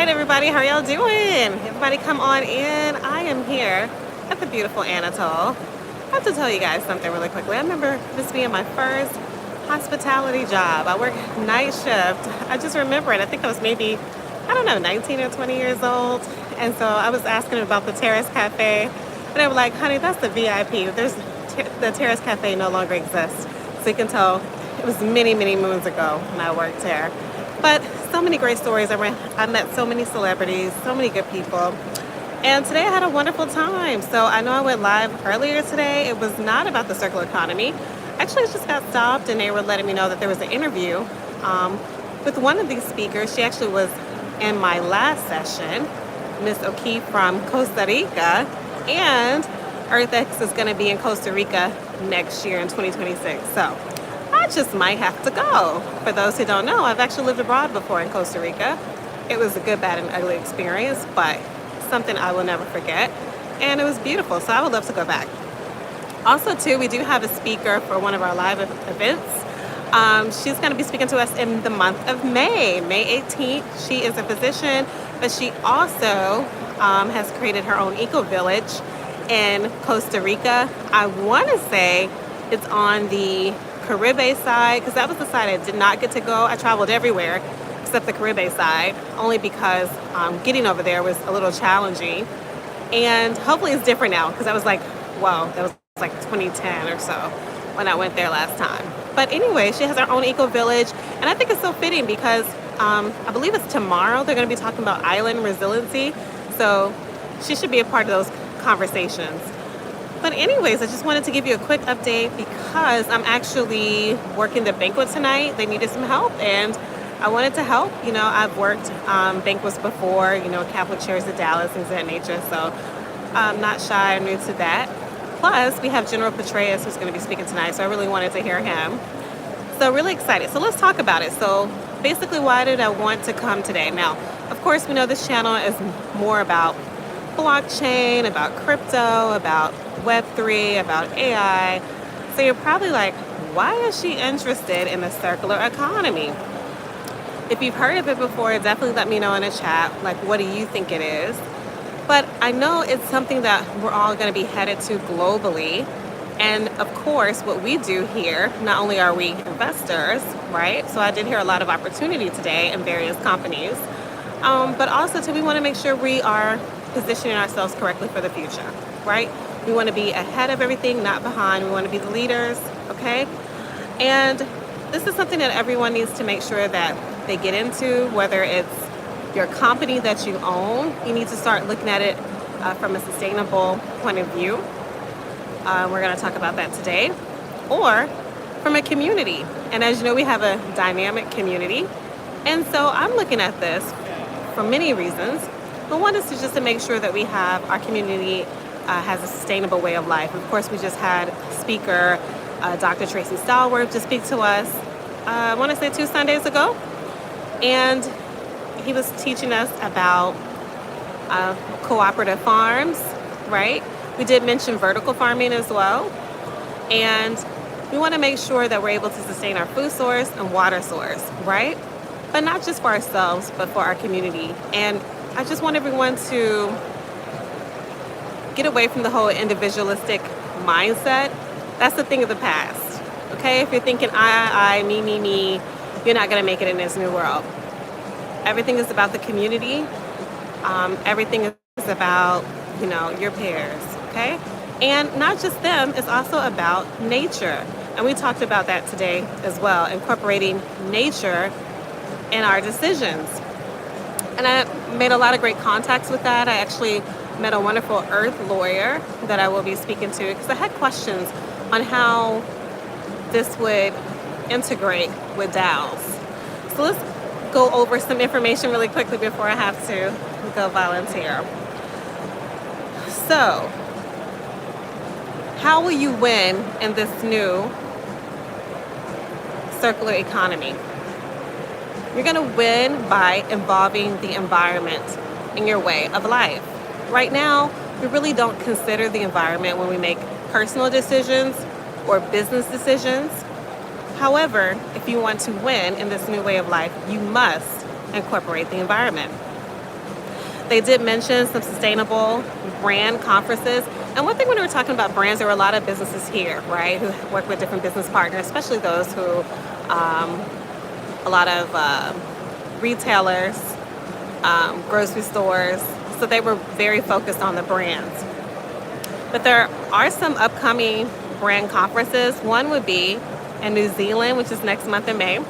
right, everybody, how are y'all doing? Everybody come on in. I am here at the beautiful Anatole. I have to tell you guys something really quickly. I remember this being my first hospitality job. I worked night shift. I just remember it. I think I was maybe, I don't know, 19 or 20 years old. And so I was asking about the Terrace Cafe. And they were like, honey, that's the VIP. The Terrace Cafe no longer exists. So you can tell it was many, many moons ago when I worked there. But so many great stories. I met so many celebrities, so many good people. And today I had a wonderful time. So I know I went live earlier today. It was not about the circular economy. Actually, I just got stopped and they were letting me know that there was an interview with one of these speakers. She actually was in my last session, Miss O'Keefe from Costa Rica. And EARTHx is going to be in Costa Rica next year in 2026. So I just might have to go. For those who don't know, I've actually lived abroad before in Costa Rica. It was a good, bad, and ugly experience, but something I will never forget. And it was beautiful, so I would love to go back. Also, too, we do have a speaker for one of our live events. She's going to be speaking to us in the month of May 18th. She is a physician, but she also has created her own eco-village in Costa Rica. I want to say it's on the Caribe side, because that was the side I did not get to go. I traveled everywhere except the Caribe side, only because getting over there was a little challenging. And hopefully it's different now, because I was like, wow, that was like 2010 or so when I went there last time. But anyway, she has her own eco-village, and I think it's so fitting because I believe it's tomorrow they're going to be talking about island resiliency, so she should be a part of those conversations. But anyways, I just wanted to give you a quick update because I'm actually working the banquet tonight. They needed some help and I wanted to help. You know, I've worked banquets before, you know, Catholic Chairs of Dallas, things of that nature. So I'm not shy, I'm new to that. Plus, we have General Petraeus who's going to be speaking tonight, so I really wanted to hear him. So really excited. So let's talk about it. So basically, why did I want to come today? Now, of course, we know this channel is more about blockchain, about crypto, about Web3, about AI. So you're probably like, why is she interested in the circular economy? If you've heard of it before, definitely let me know in the chat, like, what do you think it is? But I know it's something that we're all going to be headed to globally. And of course, what we do here, not only are we investors, right? So I did hear a lot of opportunity today in various companies, but also too, we want to make sure we are positioning ourselves correctly for the future, right? We want to be ahead of everything, not behind. We want to be the leaders, okay? And this is something that everyone needs to make sure that they get into, whether it's your company that you own. You need to start looking at it from a sustainable point of view. We're going to talk about that today. Or from a community. And as you know, we have a dynamic community. And so I'm looking at this for many reasons. But one is just to make sure that we have our community has a sustainable way of life. Of course, we just had speaker Dr. Tracy Stallworth to speak to us, I want to say 2 Sundays ago. And he was teaching us about cooperative farms, right? We did mention vertical farming as well. And we want to make sure that we're able to sustain our food source and water source, right? But not just for ourselves, but for our community. And I just want everyone to get away from the whole individualistic mindset. That's the thing of the past, okay? If you're thinking I, me, you're not gonna make it in this new world. Everything is about the community. Everything is about, you know, your peers, okay? And not just them, it's also about nature. And we talked about that today as well, incorporating nature in our decisions. And I made a lot of great contacts with that. I actually met a wonderful earth lawyer that I will be speaking to because I had questions on how this would integrate with DAOs. So let's go over some information really quickly before I have to go volunteer. So, how will you win in this new circular economy? You're going to win by involving the environment in your way of life. Right now, we really don't consider the environment when we make personal decisions or business decisions. However, if you want to win in this new way of life, you must incorporate the environment. They did mention some sustainable brand conferences. And one thing when we were talking about brands, there were a lot of businesses here, right, who work with different business partners, especially those who, a lot of retailers, grocery stores. So they were very focused on the brands. But there are some upcoming brand conferences. One would be in New Zealand, which is next month in May.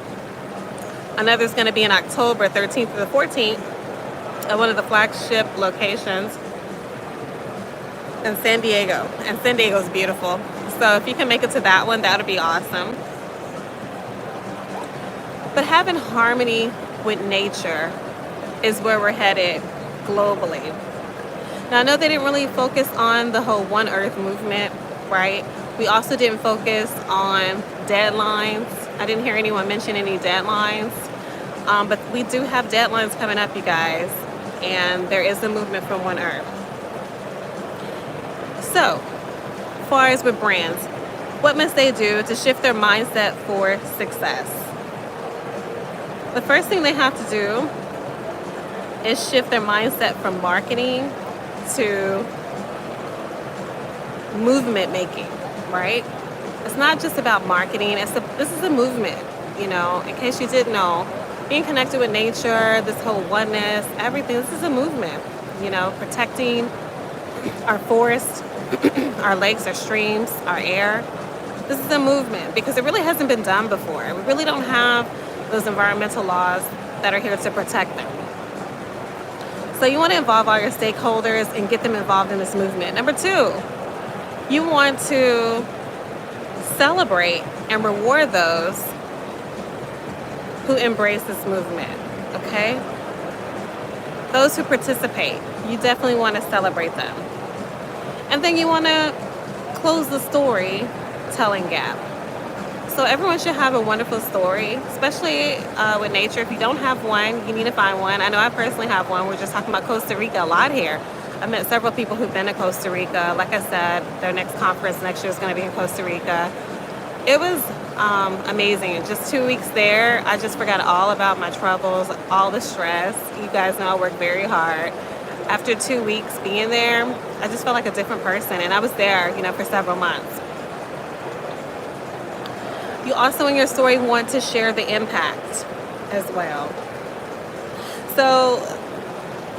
Another is going to be in October 13th to the 14th at one of the flagship locations in San Diego. And San Diego is beautiful. So if you can make it to that one, that would be awesome. But having harmony with nature is where we're headed globally. Now, I know they didn't really focus on the whole One Earth movement, right? We also didn't focus on deadlines. I didn't hear anyone mention any deadlines. But we do have deadlines coming up, you guys. And there is a movement from One Earth. So, as far as with brands, what must they do to shift their mindset for success? The first thing they have to do is shift their mindset from marketing to movement making, right? It's not just about marketing. This is a movement, you know, in case you didn't know. Being connected with nature, this whole oneness, everything, this is a movement, you know, protecting our forests, our lakes, our streams, our air. This is a movement because it really hasn't been done before. We really don't have those environmental laws that are here to protect them. So you want to involve all your stakeholders and get them involved in this movement. Number two, you want to celebrate and reward those who embrace this movement, okay? Those who participate, you definitely want to celebrate them. And then you want to close the storytelling gap. So everyone should have a wonderful story, especially with nature. If you don't have one, you need to find one. I know I personally have one. We're just talking about Costa Rica a lot here. I met several people who've been to Costa Rica. Like I said, their next conference next year is going to be in Costa Rica. It was amazing. Just 2 weeks there, I just forgot all about my troubles, all the stress. You guys know I work very hard. After 2 weeks being there, I just felt like a different person. And I was there, you know, for several months. You also in your story want to share the impact as well. So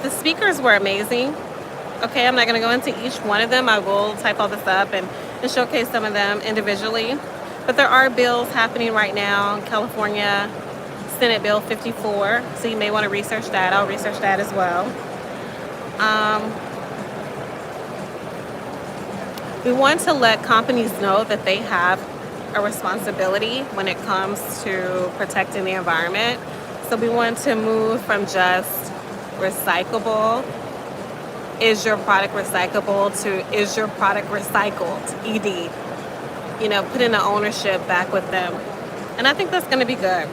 the speakers were amazing. Okay, I'm not going to go into each one of them. I will type all this up and showcase some of them individually. But there are bills happening right now in California, Senate Bill 54. So you may want to research that. I'll research that as well. We want to let companies know that they have a responsibility when it comes to protecting the environment. So we want to move from just recyclable, is your product recyclable, to is your product recycled, ED. You know, putting the ownership back with them. And I think that's going to be good.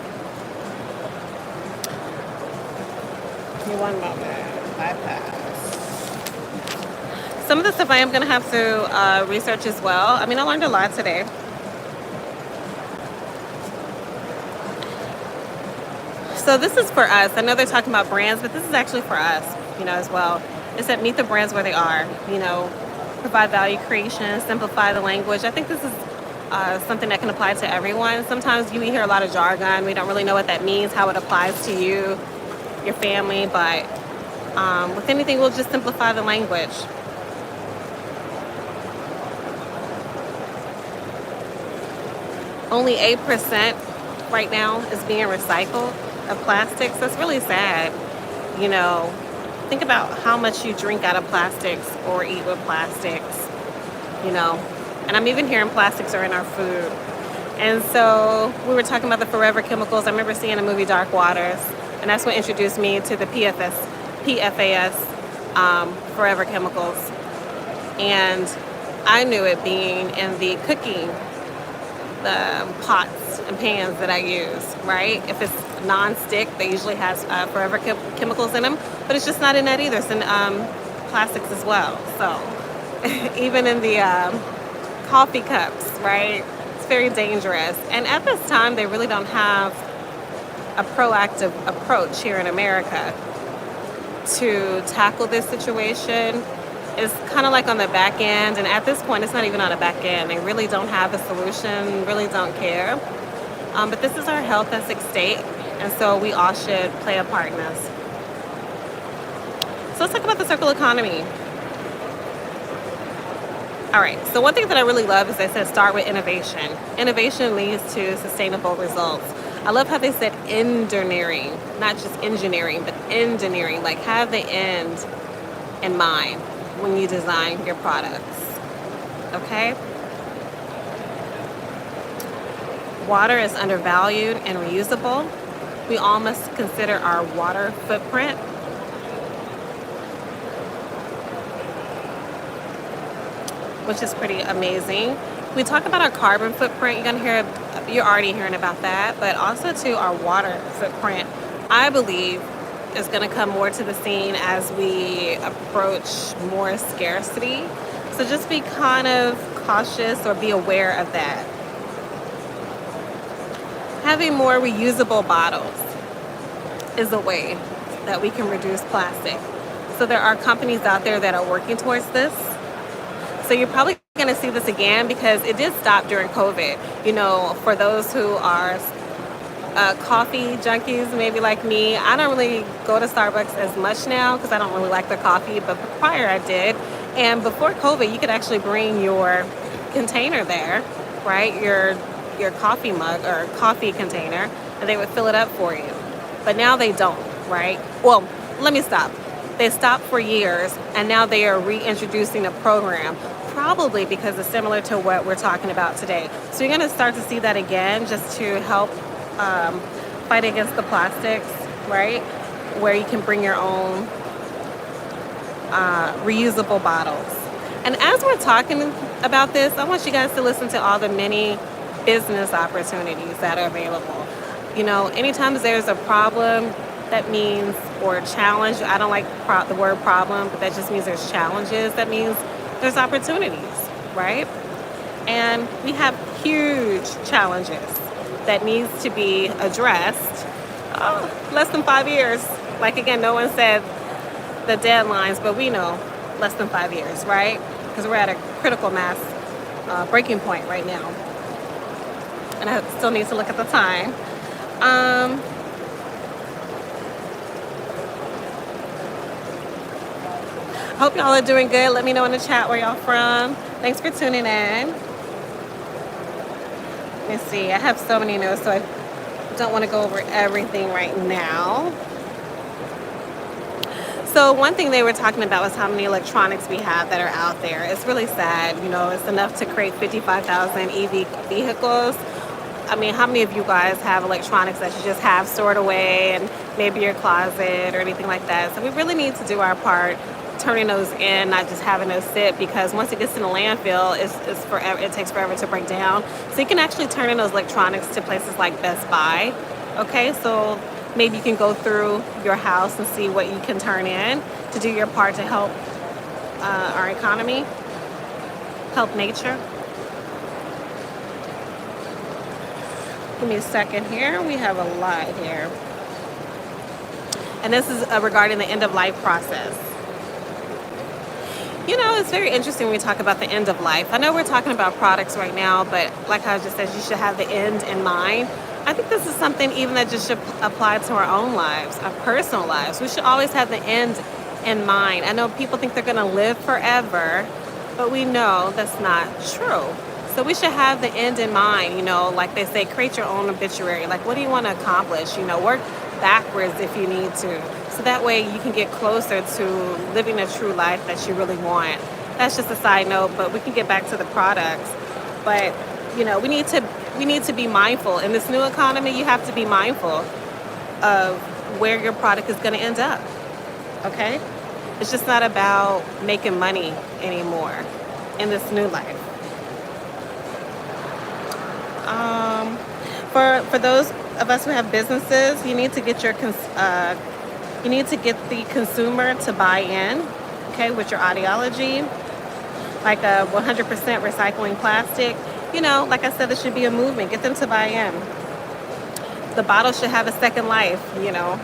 Give me one moment. Bypass. Some of the stuff I am going to have to research as well. I mean, I learned a lot today. So this is for us. I know they're talking about brands, but this is actually for us, you know, as well. It's that meet the brands where they are, you know, provide value creation, simplify the language. I think this is something that can apply to everyone. Sometimes you hear a lot of jargon. We don't really know what that means, how it applies to you, your family, but with anything, we'll just simplify the language. Only 8% right now is being recycled of plastics. That's really sad. You know, think about how much you drink out of plastics or eat with plastics, you know. And I'm even hearing plastics are in our food. And so we were talking about the forever chemicals. I remember seeing the movie Dark Waters, and that's what introduced me to the PFAS, forever chemicals. And I knew it being in the cooking, the pots and pans that I use, right? If it's non-stick, they usually has forever chemicals in them, but it's just not in that either. It's in plastics as well. So even in the coffee cups, right? It's very dangerous. And at this time, they really don't have a proactive approach here in America to tackle this situation is kind of like on the back end, and at this point it's not even on the back end. They really don't have a solution, really don't care. But this is our health at stake, and so we all should play a part in this. So let's talk about the circular economy. All right, so one thing that I really love is they said start with innovation. Innovation leads to sustainable results. I love how they said engineering, not just engineering, but engineering, like have the end in mind when you design your products, okay? Water is undervalued and reusable. We all must consider our water footprint. Which is pretty amazing. We talk about our carbon footprint. You're already hearing about that, but also to our water footprint, I believe is going to come more to the scene as we approach more scarcity. So just be kind of cautious or be aware of that. Having more reusable bottles is a way that we can reduce plastic. So there are companies out there that are working towards this. So you're probably going to see this again because it did stop during COVID. You know, for those who are coffee junkies, maybe like me, I don't really go to Starbucks as much now because I don't really like their coffee, but prior I did. And before COVID, you could actually bring your container there, right? Your coffee mug or coffee container, and they would fill it up for you. But now they don't, right? Well, let me stop. They stopped for years, and now they are reintroducing a program, probably because it's similar to what we're talking about today. So you're going to start to see that again just to help fight against the plastics, right? Where you can bring your own reusable bottles. And as we're talking about this, I want you guys to listen to all the many business opportunities that are available. You know, anytime there's a problem, that means, or challenge, I don't like the word problem, but that just means there's challenges. That means there's opportunities, right? And we have huge challenges that needs to be addressed. Less than 5 years. Like again, no one said the deadlines, but we know less than 5 years, right? Because we're at a critical mass breaking point right now. And I still need to look at the time. Hope y'all are doing good. Let me know in the chat where y'all from. Thanks for tuning in. Let me see. I have so many notes, so I don't want to go over everything right now. So one thing they were talking about was how many electronics we have that are out there. It's really sad. You know, it's enough to create 55,000 EV vehicles. I mean, how many of you guys have electronics that you just have stored away in maybe your closet or anything like that? So we really need to do our part turning those in, not just having those sit, because once it gets in the landfill, it's forever. It takes forever to break down. So you can actually turn in those electronics to places like Best Buy. Okay, so maybe you can go through your house and see what you can turn in to do your part to help our economy, help nature. Give me a second here. We have a lot here. And this is regarding the end of life process. You know, it's very interesting when we talk about the end of life. I know we're talking about products right now, but like I just said, you should have the end in mind. I think this is something even that just should apply to our own lives, our personal lives. We should always have the end in mind. I know people think they're going to live forever, but we know that's not true. So we should have the end in mind, you know, like they say, create your own obituary. Like, what do you want to accomplish? You know, work backwards if you need to. So that way you can get closer to living a true life that you really want. That's just a side note, but we can get back to the products. But, you know, we need to be mindful. In this new economy, you have to be mindful of where your product is going to end up. Okay? It's just not about making money anymore in this new life. For those of us who have businesses, you need to get the consumer to buy in, okay, with your ideology, like a 100% recycling plastic. You know, like I said, there should be a movement. Get them to buy in. The bottle should have a second life, you know.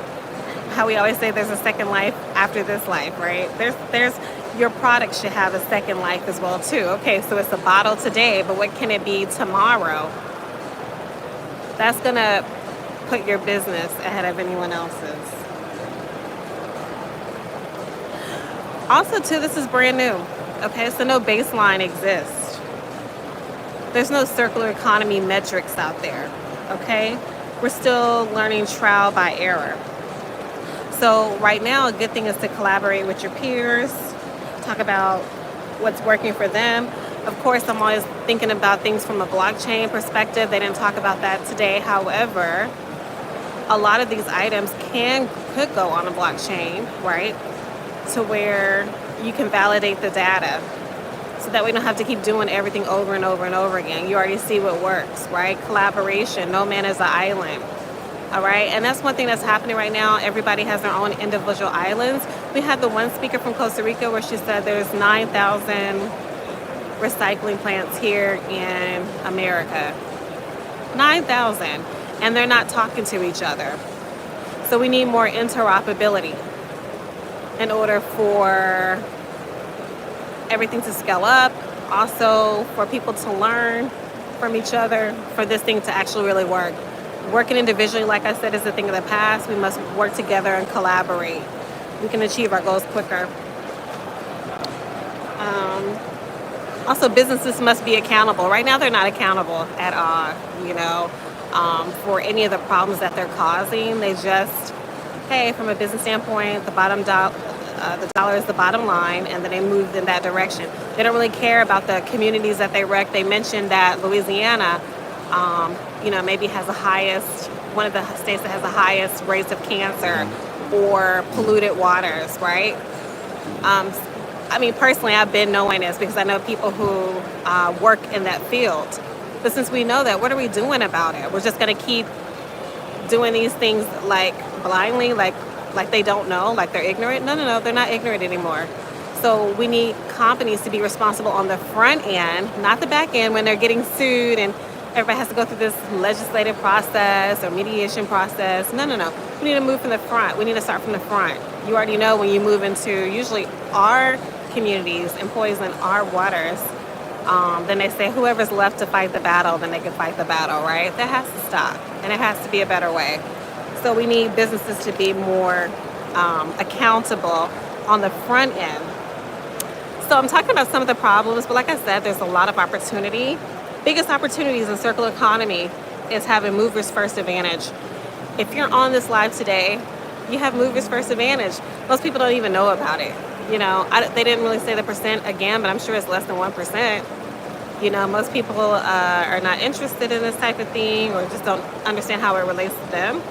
how we always say there's a second life after this life, right? There's your product should have a second life as well too. Okay, so it's a bottle today, but what can it be tomorrow? That's gonna put your business ahead of anyone else's. Also too, this is brand new. Okay, so no baseline exists. There's no circular economy metrics out there. Okay, we're still learning trial by error. So right now, a good thing is to collaborate with your peers, talk about what's working for them. Of course, I'm always thinking about things from a blockchain perspective. They didn't talk about that today. However, a lot of these items could go on a blockchain, right? To where you can validate the data. So that we don't have to keep doing everything over and over and over again. You already see what works, right? Collaboration, no man is an island. All right, and that's one thing that's happening right now. Everybody has their own individual islands. We had the one speaker from Costa Rica where she said there's 9,000 recycling plants here in America. 9,000, and they're not talking to each other. So we need more interoperability in order for everything to scale up, also for people to learn from each other, for this thing to actually really work. Working individually, like I said, is a thing of the past. We must work together and collaborate. We can achieve our goals quicker. Also, businesses must be accountable. Right now, they're not accountable at all, for any of the problems that they're causing. They just, hey, from a business standpoint, the dollar is the bottom line, and then they move in that direction. They don't really care about the communities that they wreck. They mentioned that Louisiana, maybe has one of the states that has the highest rates of cancer or polluted waters, right? Personally, I've been knowing this because I know people who work in that field. But since we know that, what are we doing about it? We're just going to keep doing these things like blindly, like they don't know, like they're ignorant? No, they're not ignorant anymore. So we need companies to be responsible on the front end, not the back end when they're getting sued and everybody has to go through this legislative process or mediation process. No. We need to move from the front. We need to start from the front. You already know when you move into usually our communities and poison our waters, then they say whoever's left to fight the battle, then they can fight the battle, right? That has to stop, and it has to be a better way. So we need businesses to be more accountable on the front end. So I'm talking about some of the problems, but like I said, there's a lot of opportunity. Biggest opportunities in circular economy is having movers first advantage. If you're on this live today, you have movers first advantage. Most people don't even know about it. They didn't really say the percent again, but I'm sure it's less than 1%. Most people are not interested in this type of thing or just don't understand how it relates to them.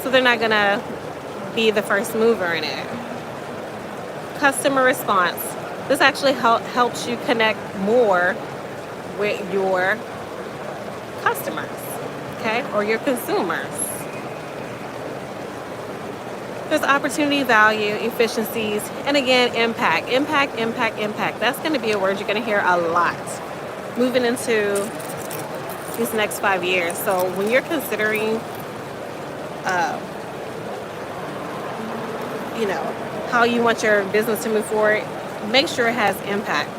So they're not gonna be the first mover in it. Customer response. This actually helps you connect more with your customers, okay, or your consumers. There's opportunity, value, efficiencies, and again, impact. That's going to be a word you're going to hear a lot moving into these next 5 years. So when you're considering, how you want your business to move forward, make sure it has impact.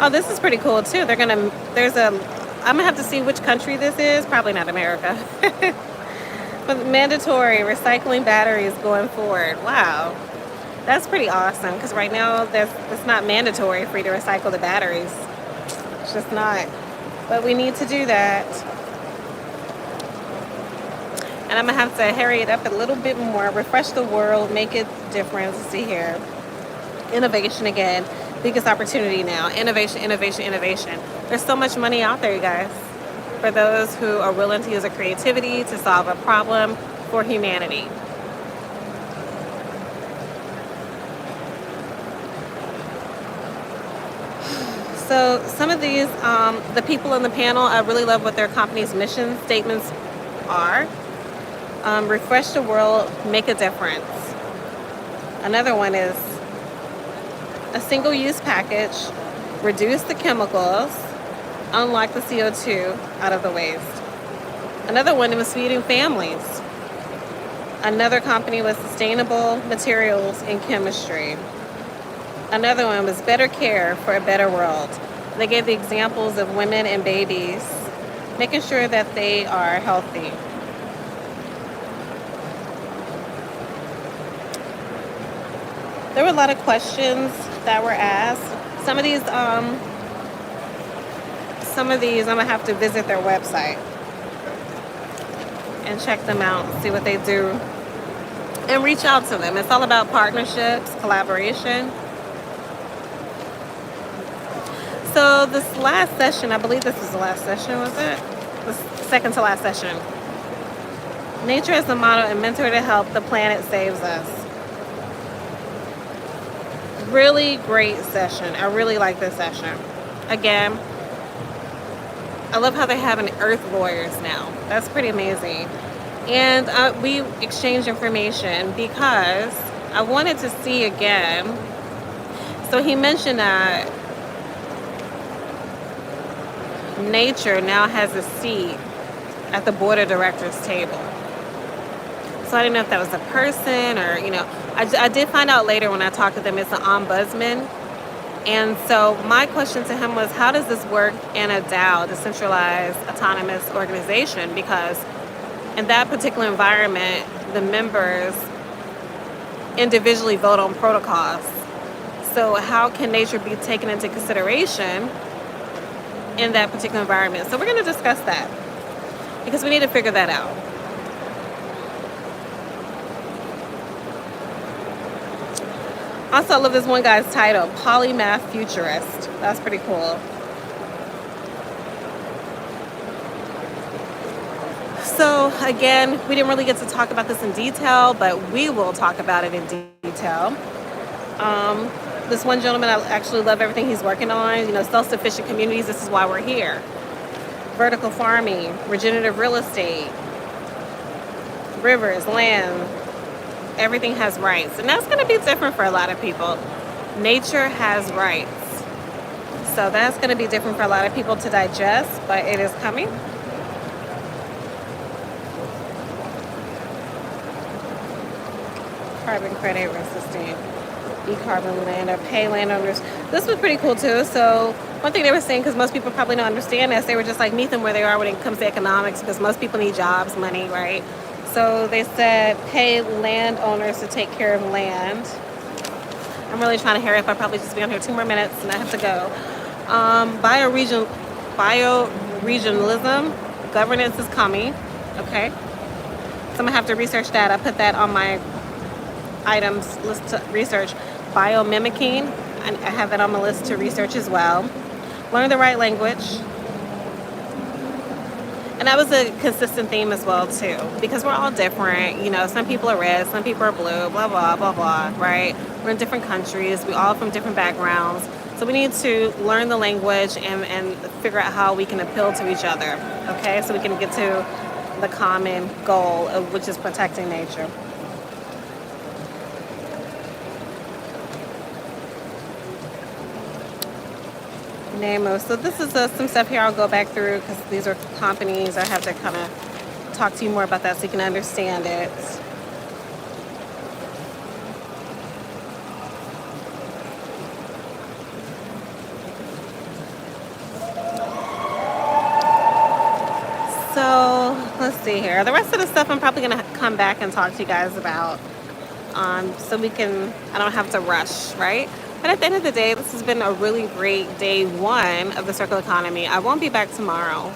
Oh, this is pretty cool too. I'm gonna have to see which country this is. Probably not America. But mandatory recycling batteries going forward. Wow, that's pretty awesome. Because right now, it's not mandatory for you to recycle the batteries. It's just not. But we need to do that. And I'm gonna have to hurry it up a little bit more. Refresh the world, make it different. Let's see here. Innovation again. Biggest opportunity now. Innovation. There's so much money out there, you guys, for those who are willing to use their creativity to solve a problem for humanity. So some of these, the people in the panel, I really love what their company's mission statements are. Refresh the world, make a difference. Another one is a single-use package, reduce the chemicals, unlock the CO2 out of the waste. Another one was feeding families. Another company was sustainable materials and chemistry. Another one was better care for a better world. They gave the examples of women and babies, making sure that they are healthy. There were a lot of questions that were asked. Some of these I'm gonna have to visit their website and check them out, see what they do, and reach out to them. It's all about partnerships, collaboration. So this last session, I believe this was the last session, was it? The second to last session. Nature is the model and mentor to help, the planet saves us. Really great session. I really like this session. Again, I love how they have an Earth Lawyers now. That's pretty amazing. And we exchanged information because I wanted to see again. So he mentioned that nature now has a seat at the board of directors table. So I didn't know if that was a person or, I did find out later when I talked to them, it's an ombudsman. And so my question to him was, how does this work in a DAO, decentralized autonomous organization? Because in that particular environment, the members individually vote on protocols. So how can nature be taken into consideration in that particular environment? So we're going to discuss that because we need to figure that out. Also, I love this one guy's title, Polymath Futurist. That's pretty cool. So again, we didn't really get to talk about this in detail, but we will talk about it in detail. This one gentleman, I actually love everything he's working on. Self-sufficient communities, this is why we're here. Vertical farming, regenerative real estate, rivers, land, everything has rights. And that's going to be different for a lot of people. Nature has rights. So that's going to be different for a lot of people to digest, but it is coming. Carbon credit resistant, e-carbon land or pay landowners. This was pretty cool too. So one thing they were saying, because most people probably don't understand this, they were just like, meet them where they are when it comes to economics, because most people need jobs, money, right? So they said pay landowners to take care of land. I'm really trying to hurry up. I'll probably just be on here 2 more minutes and I have to go. Bioregionalism, governance is coming. Okay. So I'm gonna have to research that. I put that on my items list to research. Biomimicking, I have that on my list to research as well. Learn the right language. And that was a consistent theme as well too, because we're all different. Some people are red, some people are blue, blah, blah, blah, blah, right? We're in different countries. We all from different backgrounds. So we need to learn the language and figure out how we can appeal to each other, okay? So we can get to the common goal, which is protecting nature. NAMO. So this is some stuff here I'll go back through because these are companies. I have to kind of talk to you more about that so you can understand it. So let's see here. The rest of the stuff I'm probably going to come back and talk to you guys about so I don't have to rush, right? But at the end of the day, this has been a really great day one of the circular economy. I won't be back tomorrow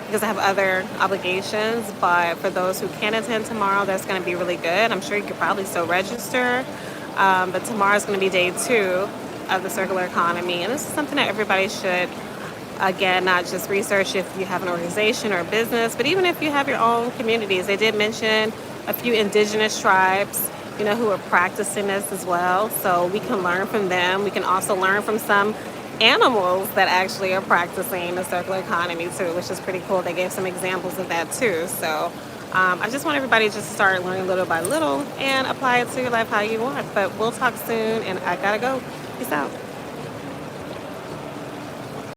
because I have other obligations. But for those who can attend tomorrow, that's going to be really good. I'm sure you could probably still register. But tomorrow is going to be day 2 of the circular economy. And this is something that everybody should, again, not just research if you have an organization or a business, but even if you have your own communities. They did mention a few indigenous tribes who are practicing this as well. So we can learn from them. We can also learn from some animals that actually are practicing the circular economy too, which is pretty cool. They gave some examples of that too. So I just want everybody to just start learning little by little and apply it to your life how you want. But we'll talk soon, and I gotta go. Peace out.